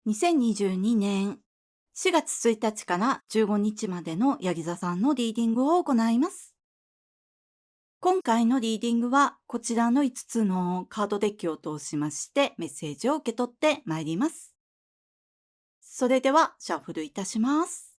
2022年4月1日から15日までのヤギ座さんのリーディングを行います。今回のリーディングはこちらの5つのカードデッキを通しましてメッセージを受け取ってまいります。それではシャッフルいたします。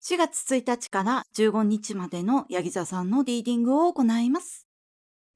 4月1日から15日までのヤギ座さんのリーディングを行います。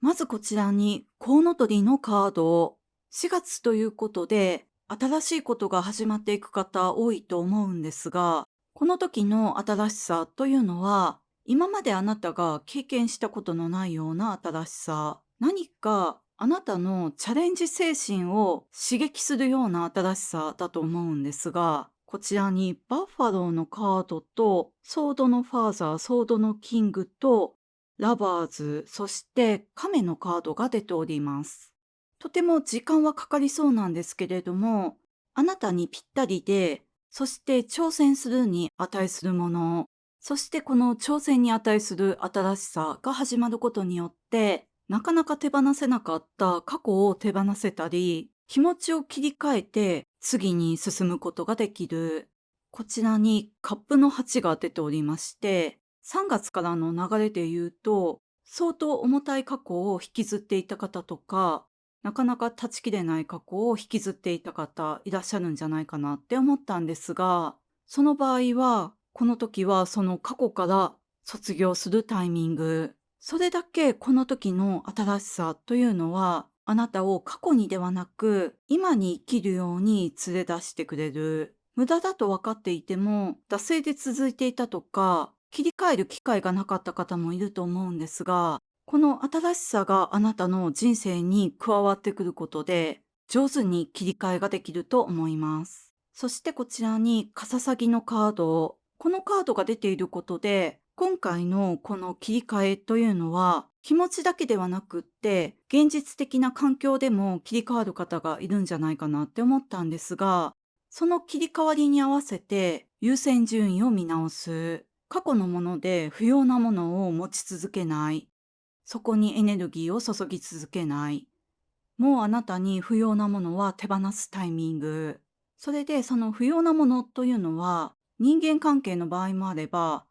まずこちらにコウノトリのカードを、4月ということで新しいことが始まっていく方多いと思うんですが、この時の新しさというのは、今まであなたが経験したことのないような新しさ、何かあなたのチャレンジ精神を刺激するような新しさだと思うんですが、こちらにバッファローのカードとソードのファーザー、ソードのキングとラバーズ、そして亀のカードが出ております。とても時間はかかりそうなんですけれども、あなたにぴったりで、そして挑戦するに値するもの、そしてこの挑戦に値する新しさが始まることによって、なかなか手放せなかった過去を手放せたり、気持ちを切り替えて次に進むことができる。こちらにカップの8が出ておりまして、3月からの流れで言うと、相当重たい過去を引きずっていた方とか、なかなか断ち切れない過去を引きずっていた方いらっしゃるんじゃないかなって思ったんですが、その場合は、この時はその過去から卒業するタイミング、それだけこの時の新しさというのは、あなたを過去にではなく、今に生きるように連れ出してくれる。無駄だと分かっていても、惰性で続いていたとか、切り替える機会がなかった方もいると思うんですが、この新しさがあなたの人生に加わってくることで、上手に切り替えができると思います。そしてこちらにカササギのカード、このカードが出ていることで、今回のこの切り替えというのは、気持ちだけではなくって、現実的な環境でも切り替わる方がいるんじゃないかなって思ったんですが、その切り替わりに合わせて優先順位を見直す。過去のもので不要なものを持ち続けない。そこにエネルギーを注ぎ続けない。もうあなたに不要なものは手放すタイミング。それでその不要なものというのは人間関係の場合もあれば、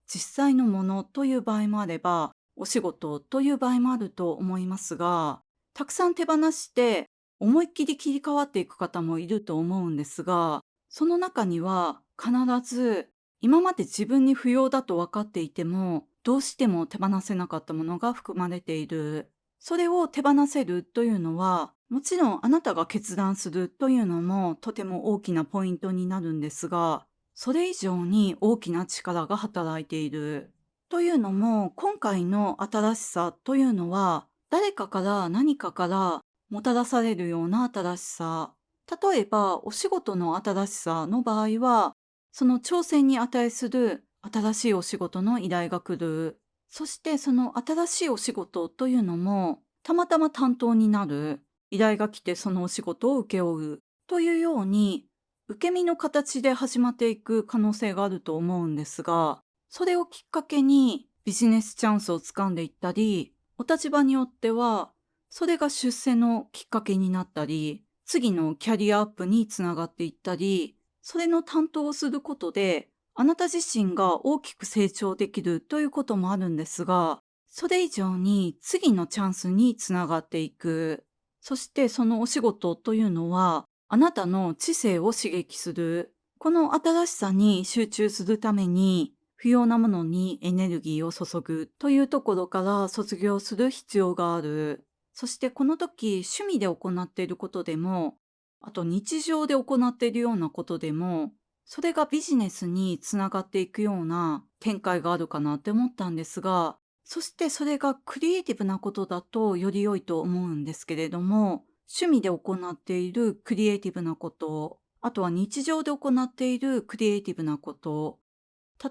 実際のものという場合もあれば、お仕事という場合もあると思いますが、たくさん手放して思いっきり切り替わっていく方もいると思うんですが、その中には必ず今まで自分に不要だと分かっていても、どうしても手放せなかったものが含まれている。それを手放せるというのは、もちろんあなたが決断するというのもとても大きなポイントになるんですが、それ以上に大きな力が働いている。というのも、今回の新しさというのは、誰かから何かからもたらされるような新しさ。例えば、お仕事の新しさの場合は、その挑戦に値する新しいお仕事の依頼が来る。そしてその新しいお仕事というのも、たまたま担当になる。依頼が来てそのお仕事を請け負う。というように、受け身の形で始まっていく可能性があると思うんですが、それをきっかけにビジネスチャンスをつかんでいったり、お立場によっては、それが出世のきっかけになったり、次のキャリアアップにつながっていったり、それの担当をすることで、あなた自身が大きく成長できるということもあるんですが、それ以上に次のチャンスにつながっていく。そしてそのお仕事というのは、あなたの知性を刺激する。この新しさに集中するために、不要なものにエネルギーを注ぐというところから卒業する必要がある。そしてこの時、趣味で行っていることでも、あと日常で行っているようなことでも、それがビジネスにつながっていくような展開があるかなって思ったんですが、そしてそれがクリエイティブなことだとより良いと思うんですけれども、趣味で行っているクリエイティブなこと、あとは日常で行っているクリエイティブなこと、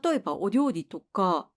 例えばお料理とか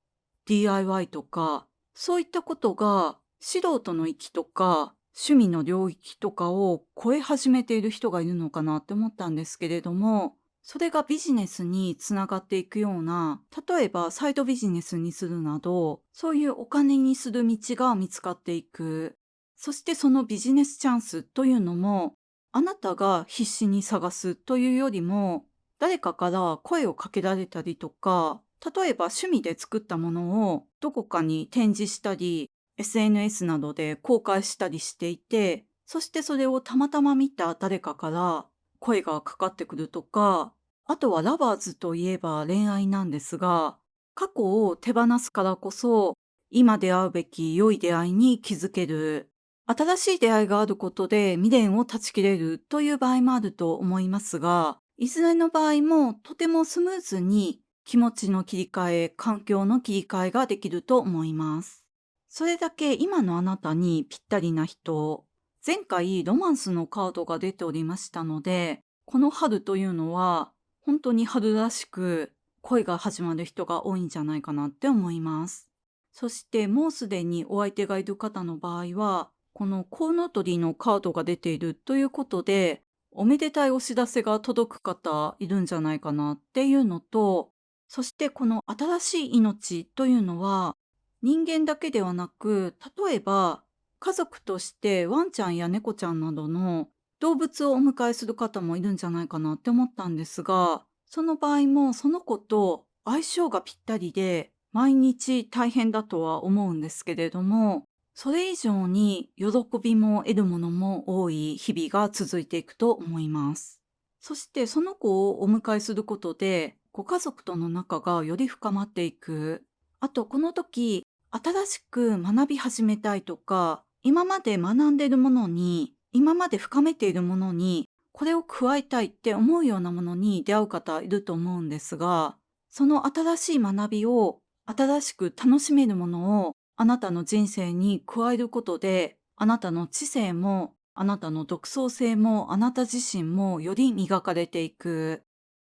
DIY とか、そういったことが素人の域とか趣味の領域とかを超え始めている人がいるのかなって思ったんですけれども、それがビジネスにつながっていくような、例えばサイドビジネスにするなど、そういうお金にする道が見つかっていく。そしてそのビジネスチャンスというのも、あなたが必死に探すというよりも、誰かから声をかけられたりとか、例えば趣味で作ったものをどこかに展示したり、SNS などで公開したりしていて、そしてそれをたまたま見た誰かから声がかかってくるとか、あとはラバーズといえば恋愛なんですが、過去を手放すからこそ、今出会うべき良い出会いに気づける。新しい出会いがあることで未練を断ち切れるという場合もあると思いますが、いずれの場合もとてもスムーズに気持ちの切り替え、環境の切り替えができると思います。それだけ今のあなたにぴったりな人、前回ロマンスのカードが出ておりましたので、この春というのは本当に春らしく恋が始まる人が多いんじゃないかなって思います。そしてもうすでにお相手がいる方の場合は、このコウノトリのカードが出ているということで、おめでたいお知らせが届く方いるんじゃないかなっていうのと、そしてこの新しい命というのは、人間だけではなく、例えば家族としてワンちゃんや猫ちゃんなどの動物をお迎えする方もいるんじゃないかなって思ったんですが、その場合もその子と相性がぴったりで、毎日大変だとは思うんですけれども、それ以上に喜びも得るものも多い日々が続いていくと思います。そしてその子をお迎えすることで、ご家族との仲がより深まっていく。あとこの時、新しく学び始めたいとか、今まで学んでいるものに、今まで深めているものに、これを加えたいって思うようなものに出会う方いると思うんですが、その新しい学びを、新しく楽しめるものをあなたの人生に加えることで、あなたの知性も、あなたの独創性も、あなた自身もより磨かれていく。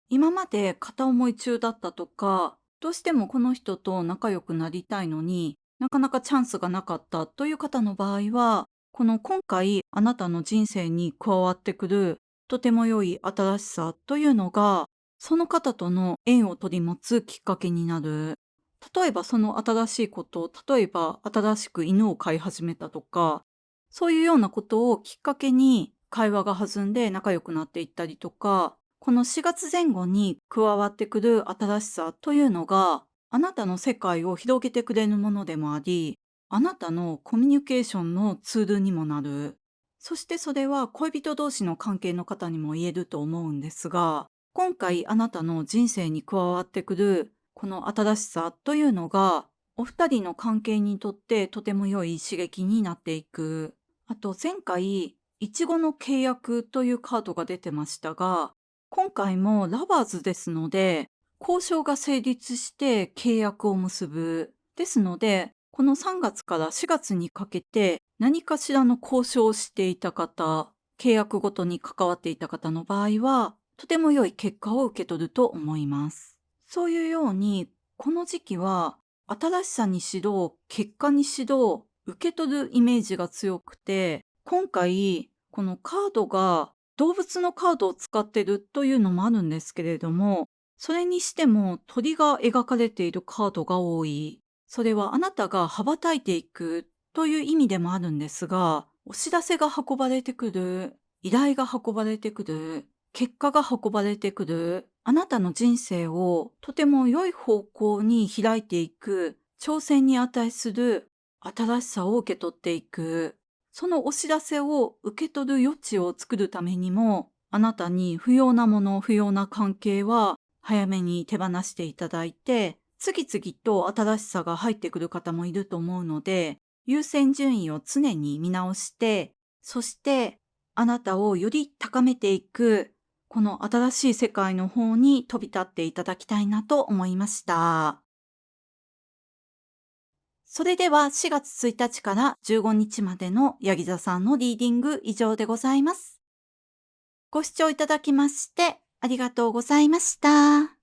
今まで片思い中だったとか、どうしてもこの人と仲良くなりたいのになかなかチャンスがなかったという方の場合は、この今回あなたの人生に加わってくるとても良い新しさというのが、その方との縁を取り持つきっかけになる。例えばその新しいこと、例えば新しく犬を飼い始めたとか、そういうようなことをきっかけに会話が弾んで仲良くなっていったりとか、この4月前後に加わってくる新しさというのが、あなたの世界を広げてくれるものでもあり、あなたのコミュニケーションのツールにもなる。そしてそれは恋人同士の関係の方にも言えると思うんですが、今回あなたの人生に加わってくるこの新しさというのが、お二人の関係にとってとても良い刺激になっていく。あと前回、いちごの契約というカードが出てましたが、今回もラバーズですので、交渉が成立して契約を結ぶ。ですので、この3月から4月にかけて何かしらの交渉をしていた方、契約ごとに関わっていた方の場合は、とても良い結果を受け取ると思います。そういうように、この時期は新しさにしろ、結果にしろ、受け取るイメージが強くて、今回、このカードが動物のカードを使ってるというのもあるんですけれども、それにしても鳥が描かれているカードが多い。それはあなたが羽ばたいていくという意味でもあるんですが、お知らせが運ばれてくる、依頼が運ばれてくる、結果が運ばれてくる、あなたの人生をとても良い方向に開いていく、挑戦に値する新しさを受け取っていく。そのお知らせを受け取る余地を作るためにも、あなたに不要なもの、不要な関係は早めに手放していただいて、次々と新しさが入ってくる方もいると思うので、優先順位を常に見直して、そしてあなたをより高めていく、この新しい世界の方に飛び立っていただきたいなと思いました。それでは4月1日から15日までのヤギ座さんのリーディング以上でございます。ご視聴いただきましてありがとうございました。